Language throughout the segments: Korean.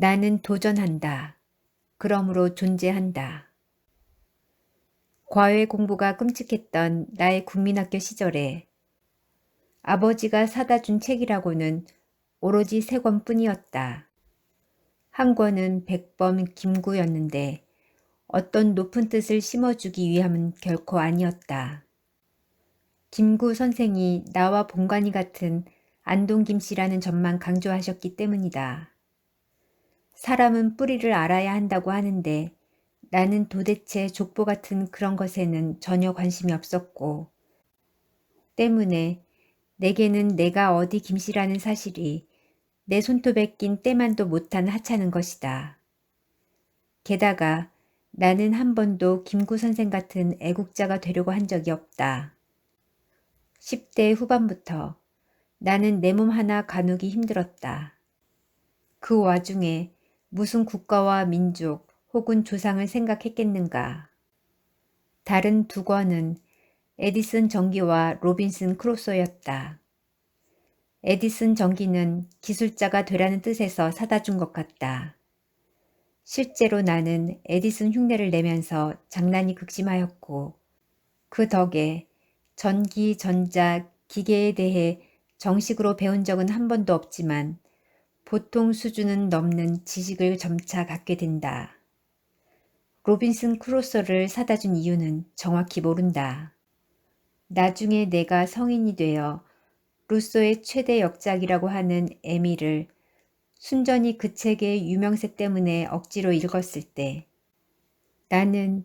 나는 도전한다. 그러므로 존재한다. 과외 공부가 끔찍했던 나의 국민학교 시절에 아버지가 사다 준 책이라고는 오로지 3권뿐이었다. 한 권은 백범 김구였는데 어떤 높은 뜻을 심어주기 위함은 결코 아니었다. 김구 선생이 나와 본관이 같은 안동 김씨라는 점만 강조하셨기 때문이다. 사람은 뿌리를 알아야 한다고 하는데 나는 도대체 족보 같은 그런 것에는 전혀 관심이 없었고 때문에 내게는 내가 어디 김씨라는 사실이 내 손톱에 낀 때만도 못한 하찮은 것이다. 게다가 나는 한 번도 김구 선생 같은 애국자가 되려고 한 적이 없다. 10대 후반부터 나는 내 몸 하나 가누기 힘들었다. 그 와중에 무슨 국가와 민족 혹은 조상을 생각했겠는가. 다른 2권은 에디슨 전기와 로빈슨 크루소였다. 에디슨 전기는 기술자가 되라는 뜻에서 사다 준 것 같다. 실제로 나는 에디슨 흉내를 내면서 장난이 극심하였고 그 덕에 전기, 전자, 기계에 대해 정식으로 배운 적은 한 번도 없지만 보통 수준은 넘는 지식을 점차 갖게 된다. 로빈슨 크루소를 사다 준 이유는 정확히 모른다. 나중에 내가 성인이 되어 루소의 최대 역작이라고 하는 에밀을 순전히 그 책의 유명세 때문에 억지로 읽었을 때 나는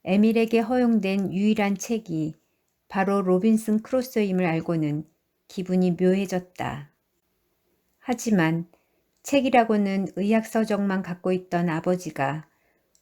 에밀에게 허용된 유일한 책이 바로 로빈슨 크루소임을 알고는 기분이 묘해졌다. 하지만 책이라고는 의학 서적만 갖고 있던 아버지가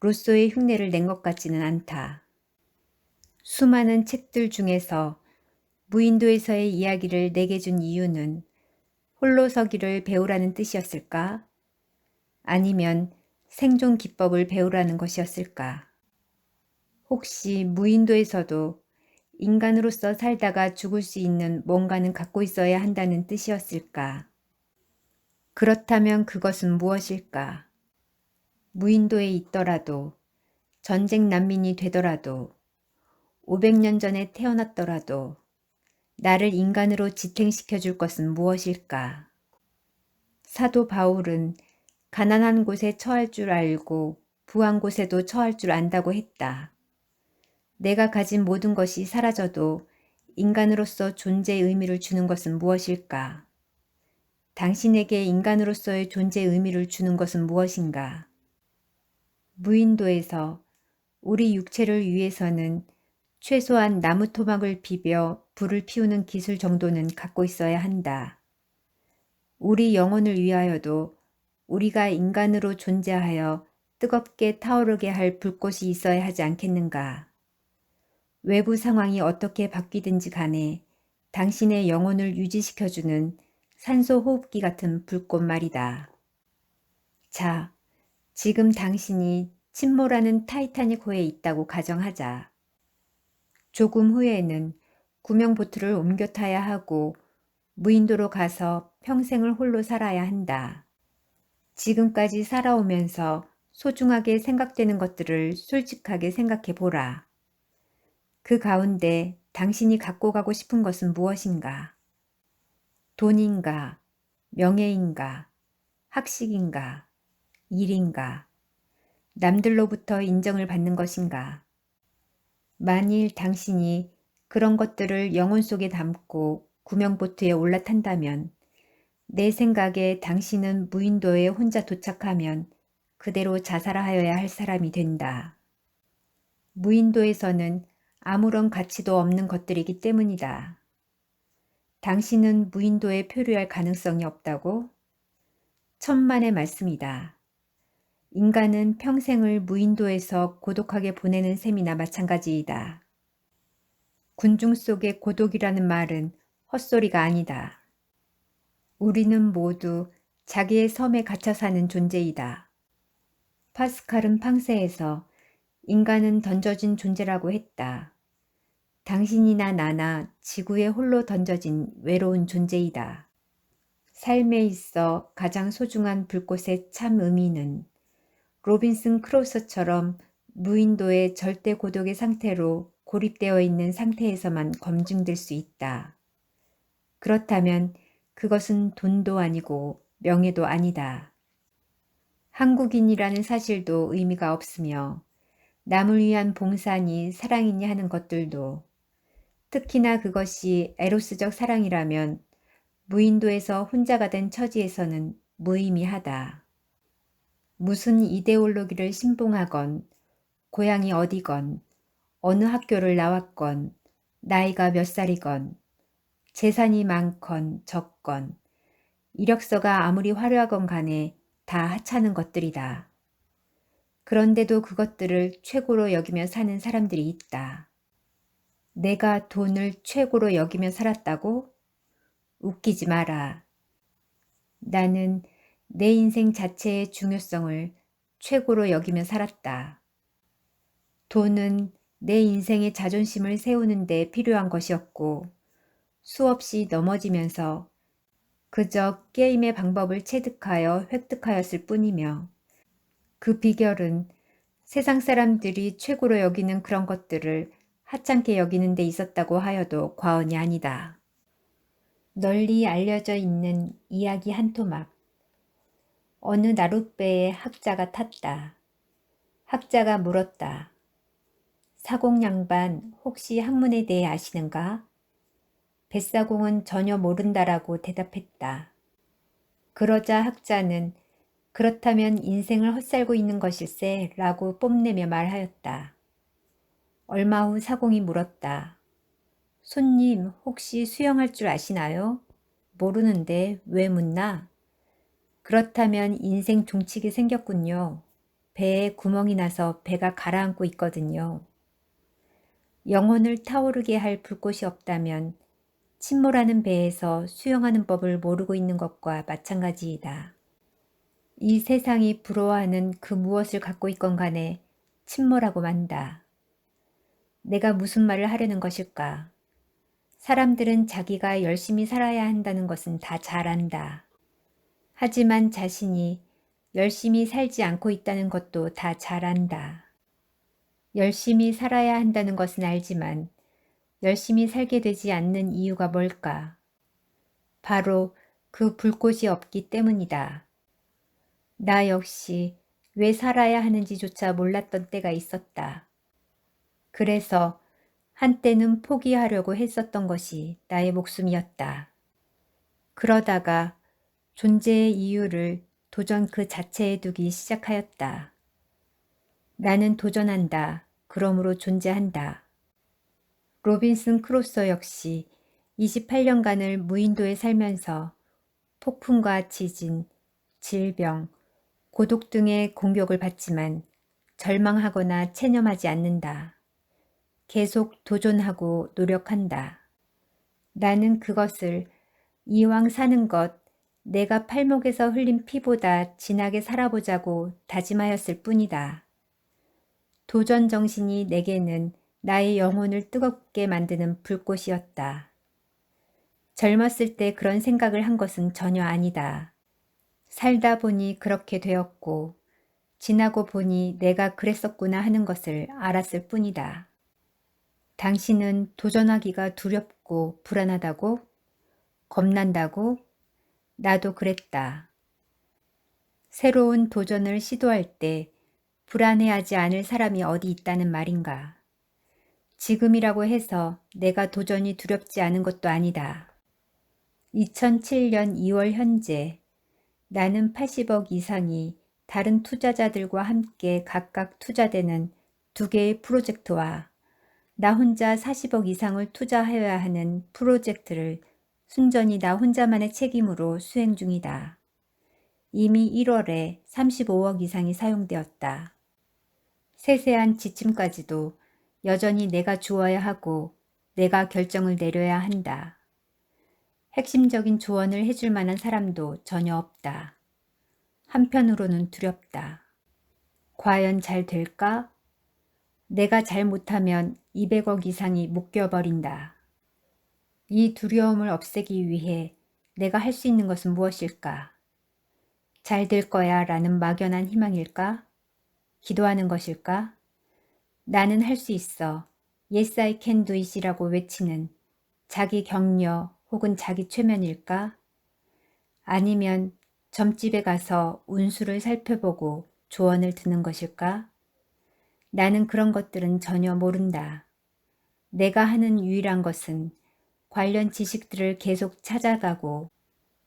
루소의 흉내를 낸 것 같지는 않다. 수많은 책들 중에서 무인도에서의 이야기를 내게 준 이유는 홀로 서기를 배우라는 뜻이었을까? 아니면 생존 기법을 배우라는 것이었을까? 혹시 무인도에서도 인간으로서 살다가 죽을 수 있는 뭔가는 갖고 있어야 한다는 뜻이었을까? 그렇다면 그것은 무엇일까? 무인도에 있더라도, 전쟁 난민이 되더라도, 500년 전에 태어났더라도 나를 인간으로 지탱시켜 줄 것은 무엇일까? 사도 바울은 가난한 곳에 처할 줄 알고 부한 곳에도 처할 줄 안다고 했다. 내가 가진 모든 것이 사라져도 인간으로서 존재의 의미를 주는 것은 무엇일까? 당신에게 인간으로서의 존재의 의미를 주는 것은 무엇인가? 무인도에서 우리 육체를 위해서는 최소한 나무 토막을 비벼 불을 피우는 기술 정도는 갖고 있어야 한다. 우리 영혼을 위하여도 우리가 인간으로 존재하여 뜨겁게 타오르게 할 불꽃이 있어야 하지 않겠는가? 외부 상황이 어떻게 바뀌든지 간에 당신의 영혼을 유지시켜주는 산소 호흡기 같은 불꽃 말이다. 자, 지금 당신이 침몰하는 타이타닉호에 있다고 가정하자. 조금 후에는 구명보트를 옮겨 타야 하고 무인도로 가서 평생을 홀로 살아야 한다. 지금까지 살아오면서 소중하게 생각되는 것들을 솔직하게 생각해 보라. 그 가운데 당신이 갖고 가고 싶은 것은 무엇인가? 돈인가? 명예인가? 학식인가? 일인가? 남들로부터 인정을 받는 것인가? 만일 당신이 그런 것들을 영혼 속에 담고 구명보트에 올라탄다면 내 생각에 당신은 무인도에 혼자 도착하면 그대로 자살하여야 할 사람이 된다. 무인도에서는 아무런 가치도 없는 것들이기 때문이다. 당신은 무인도에 표류할 가능성이 없다고? 천만의 말씀이다. 인간은 평생을 무인도에서 고독하게 보내는 셈이나 마찬가지이다. 군중 속의 고독이라는 말은 헛소리가 아니다. 우리는 모두 자기의 섬에 갇혀 사는 존재이다. 파스칼은 팡세에서 인간은 던져진 존재라고 했다. 당신이나 나나 지구에 홀로 던져진 외로운 존재이다. 삶에 있어 가장 소중한 불꽃의 참 의미는 로빈슨 크루소처럼 무인도의 절대 고독의 상태로 고립되어 있는 상태에서만 검증될 수 있다. 그렇다면 그것은 돈도 아니고 명예도 아니다. 한국인이라는 사실도 의미가 없으며 남을 위한 봉사니 사랑이니 하는 것들도 특히나 그것이 에로스적 사랑이라면 무인도에서 혼자가 된 처지에서는 무의미하다. 무슨 이데올로기를 신봉하건 고향이 어디건 어느 학교를 나왔건 나이가 몇 살이건 재산이 많건 적건 이력서가 아무리 화려하건 간에 다 하찮은 것들이다. 그런데도 그것들을 최고로 여기며 사는 사람들이 있다. 내가 돈을 최고로 여기며 살았다고? 웃기지 마라. 나는 내 인생 자체의 중요성을 최고로 여기며 살았다. 돈은 내 인생의 자존심을 세우는 데 필요한 것이었고 수없이 넘어지면서 그저 게임의 방법을 체득하여 획득하였을 뿐이며 그 비결은 세상 사람들이 최고로 여기는 그런 것들을 하찮게 여기는 데 있었다고 하여도 과언이 아니다. 널리 알려져 있는 이야기 한 토막. 어느 나룻배에 학자가 탔다. 학자가 물었다. 사공 양반 혹시 학문에 대해 아시는가? 뱃사공은 전혀 모른다라고 대답했다. 그러자 학자는 그렇다면 인생을 헛살고 있는 것일세 라고 뽐내며 말하였다. 얼마 후 사공이 물었다. 손님 혹시 수영할 줄 아시나요? 모르는데 왜 묻나? 그렇다면 인생 종치게 생겼군요. 배에 구멍이 나서 배가 가라앉고 있거든요. 영혼을 타오르게 할 불꽃이 없다면 침몰하는 배에서 수영하는 법을 모르고 있는 것과 마찬가지이다. 이 세상이 부러워하는 그 무엇을 갖고 있건 간에 침몰하고 만다. 내가 무슨 말을 하려는 것일까? 사람들은 자기가 열심히 살아야 한다는 것은 다 잘 안다. 하지만 자신이 열심히 살지 않고 있다는 것도 다 잘 안다. 열심히 살아야 한다는 것은 알지만 열심히 살게 되지 않는 이유가 뭘까? 바로 그 불꽃이 없기 때문이다. 나 역시 왜 살아야 하는지조차 몰랐던 때가 있었다. 그래서 한때는 포기하려고 했었던 것이 나의 목숨이었다. 그러다가 존재의 이유를 도전 그 자체에 두기 시작하였다. 나는 도전한다. 그러므로 존재한다. 로빈슨 크루소 역시 28년간을 무인도에 살면서 폭풍과 지진, 질병, 고독 등의 공격을 받지만 절망하거나 체념하지 않는다. 계속 도전하고 노력한다. 나는 그것을 이왕 사는 것, 내가 팔목에서 흘린 피보다 진하게 살아보자고 다짐하였을 뿐이다. 도전 정신이 내게는 나의 영혼을 뜨겁게 만드는 불꽃이었다. 젊었을 때 그런 생각을 한 것은 전혀 아니다. 살다 보니 그렇게 되었고 지나고 보니 내가 그랬었구나 하는 것을 알았을 뿐이다. 당신은 도전하기가 두렵고 불안하다고? 겁난다고? 나도 그랬다. 새로운 도전을 시도할 때 불안해하지 않을 사람이 어디 있다는 말인가. 지금이라고 해서 내가 도전이 두렵지 않은 것도 아니다. 2007년 2월 현재 나는 80억 이상이 다른 투자자들과 함께 각각 투자되는 2개의 프로젝트와 나 혼자 40억 이상을 투자하여야 하는 프로젝트를 순전히 나 혼자만의 책임으로 수행 중이다. 이미 1월에 35억 이상이 사용되었다. 세세한 지침까지도 여전히 내가 주어야 하고 내가 결정을 내려야 한다. 핵심적인 조언을 해줄 만한 사람도 전혀 없다. 한편으로는 두렵다. 과연 잘 될까? 내가 잘 못하면 200억 이상이 묶여버린다. 이 두려움을 없애기 위해 내가 할 수 있는 것은 무엇일까? 잘 될 거야 라는 막연한 희망일까? 기도하는 것일까? 나는 할 수 있어. Yes, I can do it이라고 외치는 자기 격려 혹은 자기 최면일까? 아니면 점집에 가서 운수를 살펴보고 조언을 듣는 것일까? 나는 그런 것들은 전혀 모른다. 내가 하는 유일한 것은 관련 지식들을 계속 찾아가고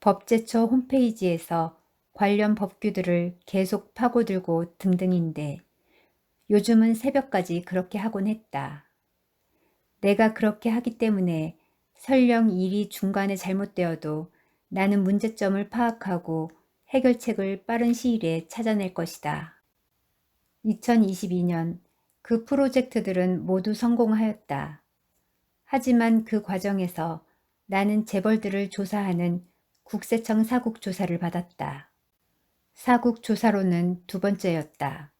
법제처 홈페이지에서 관련 법규들을 계속 파고들고 등등인데 요즘은 새벽까지 그렇게 하곤 했다. 내가 그렇게 하기 때문에 설령 일이 중간에 잘못되어도 나는 문제점을 파악하고 해결책을 빠른 시일에 찾아낼 것이다. 2022년 그 프로젝트들은 모두 성공하였다. 하지만 그 과정에서 나는 재벌들을 조사하는 국세청 사국조사를 받았다. 사국조사로는 두 번째였다.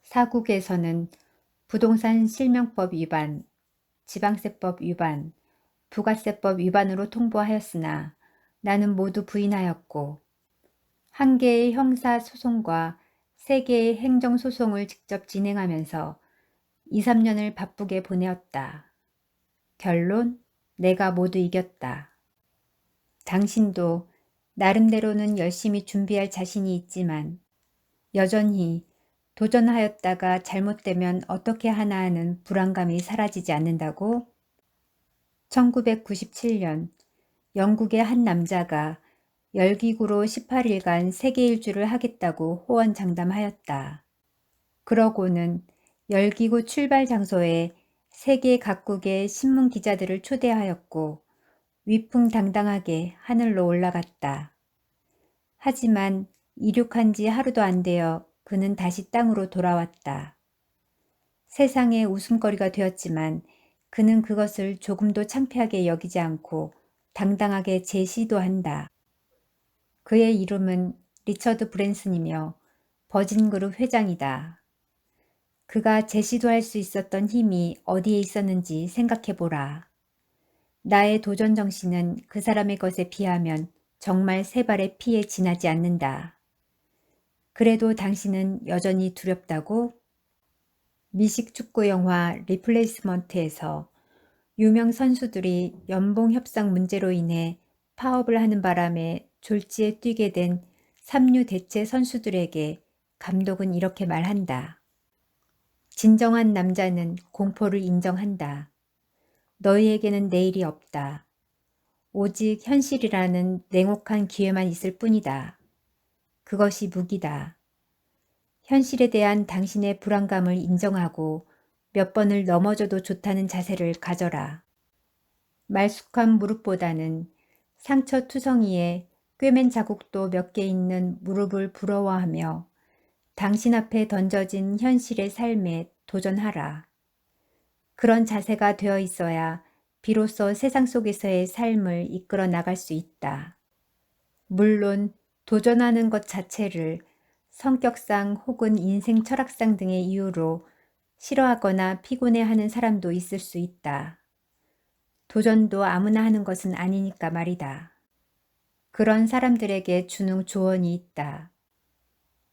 사국에서는 부동산 실명법 위반, 지방세법 위반, 부가세법 위반으로 통보하였으나 나는 모두 부인하였고 1개의 형사소송과 3개의 행정소송을 직접 진행하면서 2, 3년을 바쁘게 보내었다. 결론, 내가 모두 이겼다. 당신도 나름대로는 열심히 준비할 자신이 있지만 여전히 도전하였다가 잘못되면 어떻게 하나 하는 불안감이 사라지지 않는다고? 1997년 영국의 한 남자가 열기구로 18일간 세계 일주를 하겠다고 호언장담하였다. 그러고는 열기구 출발 장소에 세계 각국의 신문 기자들을 초대하였고 위풍당당하게 하늘로 올라갔다. 하지만 이륙한 지 하루도 안 되어 그는 다시 땅으로 돌아왔다. 세상의 웃음거리가 되었지만 그는 그것을 조금도 창피하게 여기지 않고 당당하게 재시도한다. 그의 이름은 리처드 브랜슨이며 버진그룹 회장이다. 그가 재시도할 수 있었던 힘이 어디에 있었는지 생각해보라. 나의 도전 정신은 그 사람의 것에 비하면 정말 세 발의 피에 지나지 않는다. 그래도 당신은 여전히 두렵다고? 미식 축구 영화 리플레이스먼트에서 유명 선수들이 연봉 협상 문제로 인해 파업을 하는 바람에 졸지에 뛰게 된 삼류 대체 선수들에게 감독은 이렇게 말한다. 진정한 남자는 공포를 인정한다. 너희에게는 내일이 없다. 오직 현실이라는 냉혹한 기회만 있을 뿐이다. 그것이 무기다. 현실에 대한 당신의 불안감을 인정하고 몇 번을 넘어져도 좋다는 자세를 가져라. 말쑥한 무릎보다는 상처투성이에 꿰맨 자국도 몇 개 있는 무릎을 부러워하며 당신 앞에 던져진 현실의 삶에 도전하라. 그런 자세가 되어 있어야 비로소 세상 속에서의 삶을 이끌어 나갈 수 있다. 물론 도전하는 것 자체를 성격상 혹은 인생 철학상 등의 이유로 싫어하거나 피곤해하는 사람도 있을 수 있다. 도전도 아무나 하는 것은 아니니까 말이다. 그런 사람들에게 주는 조언이 있다.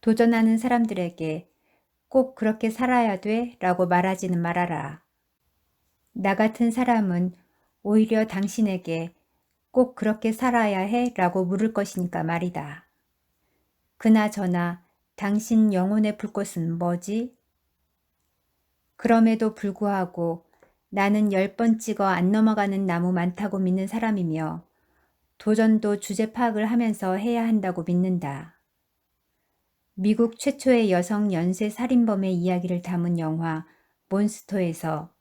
도전하는 사람들에게 꼭 그렇게 살아야 돼? 라고 말하지는 말아라. 나 같은 사람은 오히려 당신에게 꼭 그렇게 살아야 해? 라고 물을 것이니까 말이다. 그나저나 당신 영혼의 불꽃은 뭐지? 그럼에도 불구하고 나는 10번 찍어 안 넘어가는 나무 많다고 믿는 사람이며 도전도 주제 파악을 하면서 해야 한다고 믿는다. 미국 최초의 여성 연쇄 살인범의 이야기를 담은 영화 몬스터에서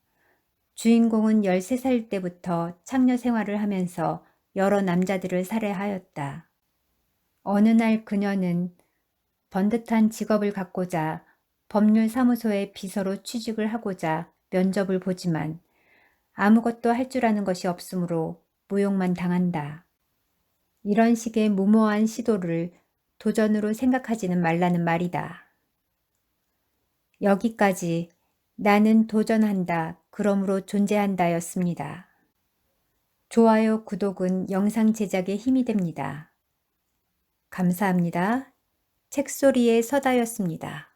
주인공은 13살 때부터 창녀 생활을 하면서 여러 남자들을 살해하였다. 어느 날 그녀는 번듯한 직업을 갖고자 법률사무소의 비서로 취직을 하고자 면접을 보지만 아무것도 할 줄 아는 것이 없으므로 무용만 당한다. 이런 식의 무모한 시도를 도전으로 생각하지는 말라는 말이다. 여기까지 나는 도전한다. 그러므로 존재한다였습니다. 좋아요, 구독은 영상 제작에 힘이 됩니다. 감사합니다. 책소리의 서다였습니다.